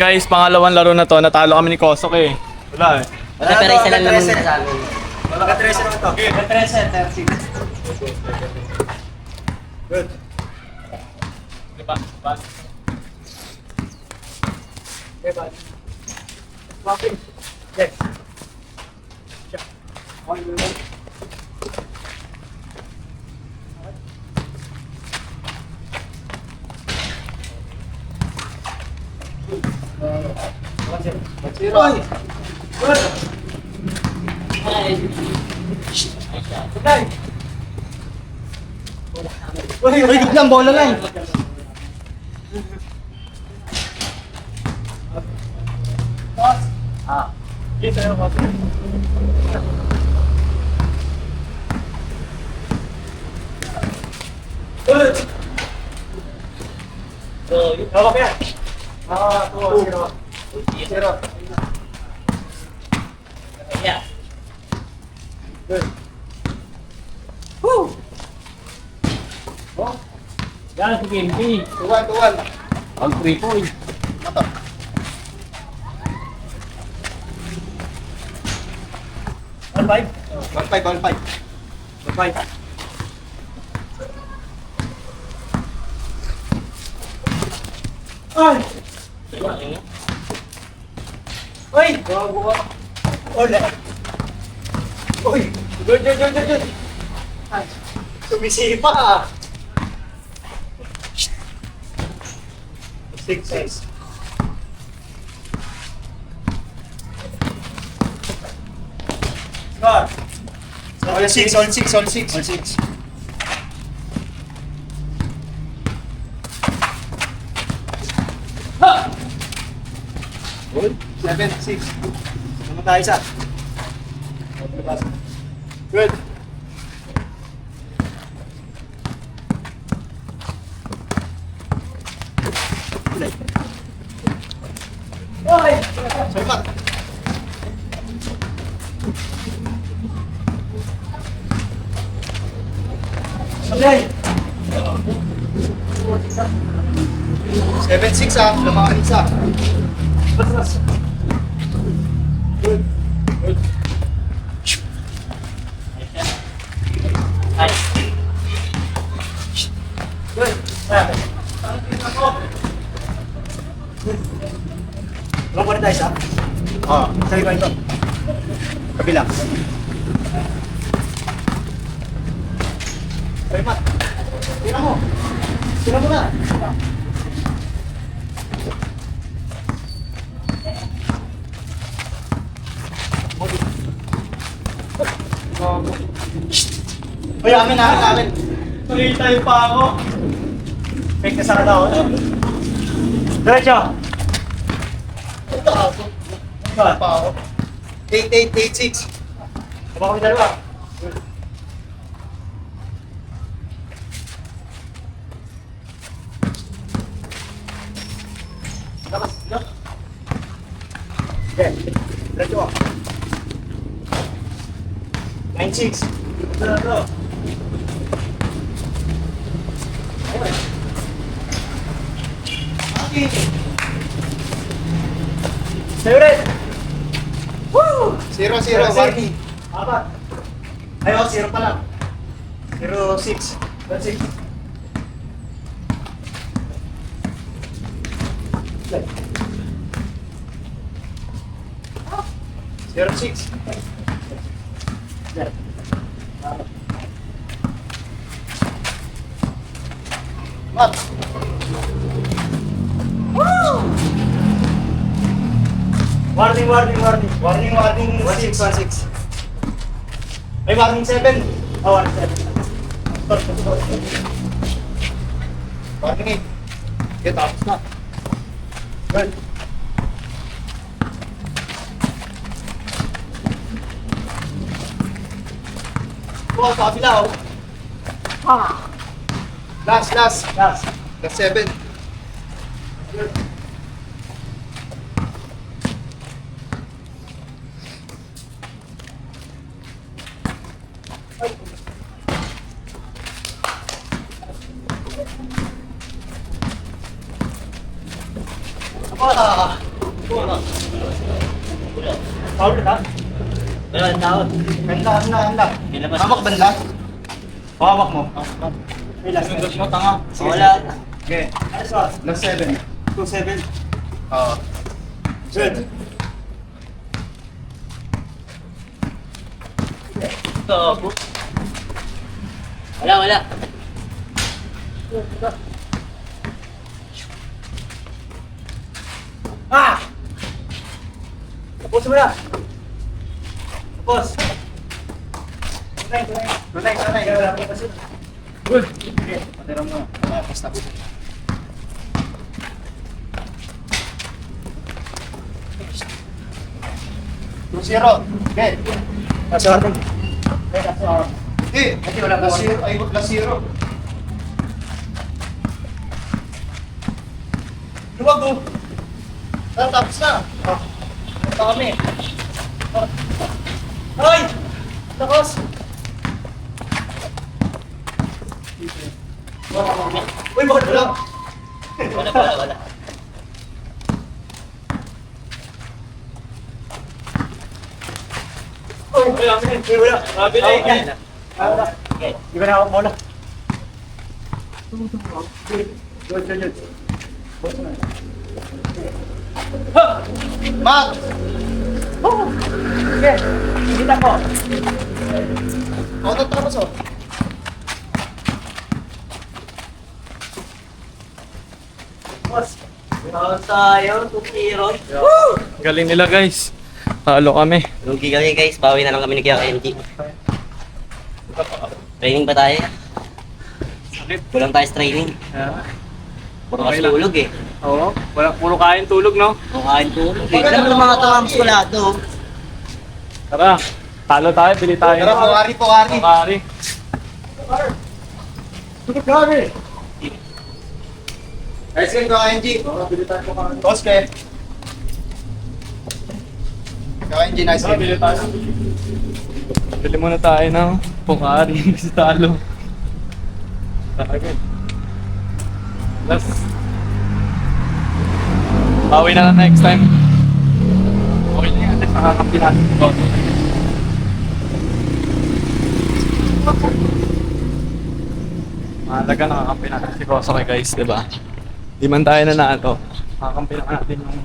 Guys, pangalawang laro na to. Natalo kami ni Kosok eh. Wala eh. Wala, pero isa lang naman sa amin. Wala 13 naman to. Okay, 13, 36. Good. Diba? Diba? Okay, bud. Swapping. Yes. Siya. Okay, good. Zero. Good. Uy, good lang, bola lang. Dito yung water. Good. Hawak yan. 2-0. 0. Yeah. Good. Woo! Oh, Yan, si Kimpi. 2-1. Ang 3 points. Mata. One five. Ay! Uy! Gawa. Ole. Uy! Good. Ay, sumisipa ah. 6. Score. All six. Good. 7-6. Naman tayo isa. Good. Oy! Salamat. Okay. 7-6 ah, lamaan isa. Good. Nice. Good. Long pa rin tayo isa? Oo. Sali ko ito. Kabila. Sorry, Matt. Tira mo. Tira mo na. Uy, amin. Tuloy tayo pa ako. Fake na sana daw. Diretso. Ito ako. Pa ako. 8-6. Tama kami dalawa. Labas. Okay. Diretso ako. 9-6. Ito. Favorite! Woo! 0-0, Barney. Apat. Ayaw, 0 pa lang. 0-6. 6. Zero six. Mat. Warning. 1-6. May warning 7. Oh, warning 7. Warning 8. Okay, tapos na. Good. Oh, sa kabila, oh. Last. The 7. Good. Paul ka? Wala ang tawad. Handa. Nilabas. Hawak banda. Hawak mo. Ay, last Sundot mo, tanga. Wala. Okay. Last 7. 2-7. Oo. Good. Ito. Wala. Ah! Tapos mo na. Tapos. Tunay. Good. Okay, patira mo. Tapos tapos. 2-0. Okay. Nasa atin. Okay, wala last 0. Ay, last 0. Luwag mo. Tapos na. Ito kami. Hoy! Tapos. Uy, bakit wala? Wala. Uy, wala. Mabili. Okay. Di ba na ako muna? Good. Mat! Okay, kita ko. Ako tapos oh. Boss. Tawad tayo, 2-0. Galing nila guys. Talo kami. Lugi kami guys, bawi na lang kami ni Kuya MG. Training ba tayo? Kulang tayo sa training. Puro kasi tulog eh. Oo. Puro kain tulog, no? Kung kain tulog eh. Alam mo mga tawang skulado. Tara. Talo tayo. Bili tayo. Tara, Pokari. Pokari. Pokari. Ice cream ka, NG. Toast ka. NG, nice cream. Bili tayo. Bili muna tayo ng Pokari. Kasi talo. Tagay. Last. Bawi na lang next time. Okay na yan. Nakakampi natin. Mahalaga nakakampi natin si Kosoke guys, diba? Di man tayo nanalo. Nakakampi lang natin yung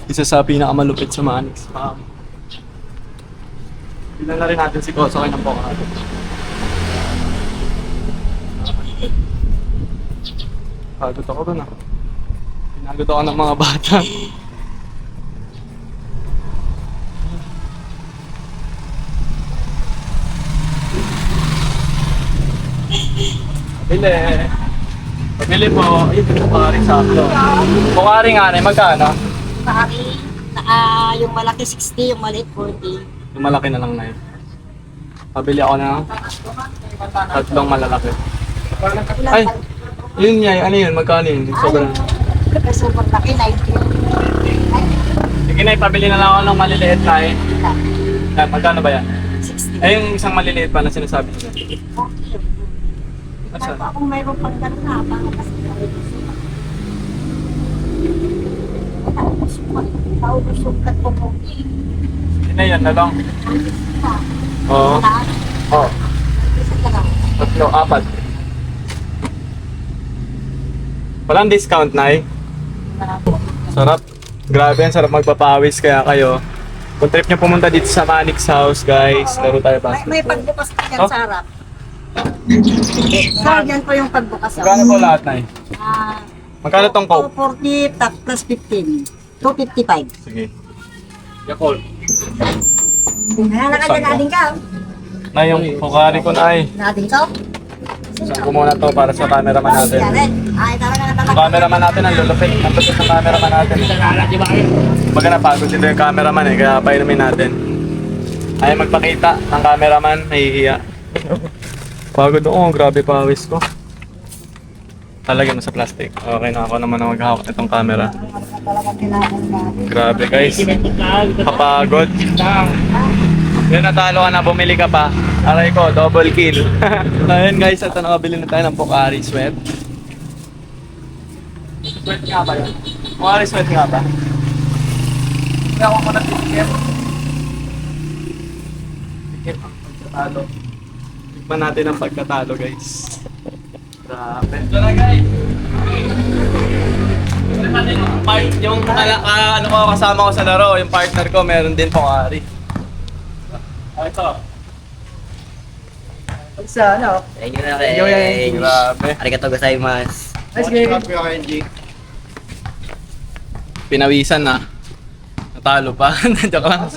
isa sa pinakamalupit sa Manix. Bilang na rin natin si Kosoke ng Pokari. Pagod ako dun ah. Pinagod ako ng mga bata. Pabili po. Ayun, Pokari sakto. Pokari nga rin, magkano? Pari, yung malaki 60, yung maliit 40. Yung malaki na lang na yun. Pabili ako ng tatlong malalaki. Ay! Yun nga, ano yun? Magkano yun? Sobrang. Sobrang laki, 90. Sige na, pabili na lang ako ng maliliit na eh. Magkano ba yan? 60. Ay, yung isang maliliit pa na sinasabi nila. Asa? Kung mayroon pang gano'n na, baka kasi nausukat po po. Sige na yan na lang. Oo. Oo. Tatlo, apat. Walang discount na eh. Sarap. Grabe yan, sarap magpapawis kaya kayo. Kung trip nyo pumunta dito sa Manix House guys, laro tayo May basketball. pagbukas pa dyan Oh? sa harap. Sir, yan po yung pagbukas. Magkano po lahat na eh? Magkano tong Coke? 240 plus 15. 255. Sige. Yakult. Nakakaganaling ka. Na yung Pokari ko na eh. Natin ka. Saan ko muna to para sa cameraman natin. Ay, talaga na Yung cameraman natin, ang lulupit. Ang lupit ng cameraman natin. Baga napagod dito yung cameraman eh, kaya painumin natin. Ayaw magpakita ng cameraman, nahihiya. Pagod ako, grabe pawis ko. Talagyan mo sa plastic. Okay na ako naman na maghahawak itong camera. Talaga kailangan natin. Grabe guys. Kapagod. Yun, natalo ka na, bumili ka pa. Aray ko, double kill. Ayun guys, ito nakabili na tayo ng Pokari sweat. Sweat nga ba yun? Pokari sweat nga ba? Hindi ako muna titikip. Tikip ang pagkatalo. Tikman natin ang pagkatalo, guys. Grabe. Ito na, guys. Yung ano ko kasama ko sa laro, yung partner ko, meron din pong ari. Ito. Isa, ano? Thank you na Yo, rin. Grabe. Arigato gozaimasu. Nice game. Pinawisan na. Natalo pa. Joke lang.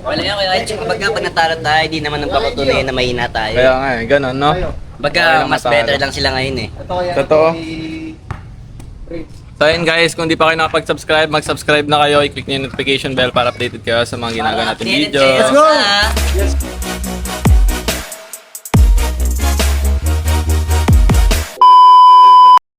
Wala yan, kaya pag natalo tayo, di naman ang pakutunay na mahina tayo. Kaya nga eh, ganun, no? Baga, mas Natalo. better lang sila ngayon eh. Totoo. So ayun guys, kung di pa kayo nakapag-subscribe, mag-subscribe na kayo. I-click nyo yung notification bell para updated kayo sa mga ginagawa natin Updated video. kayo Let's go! sa-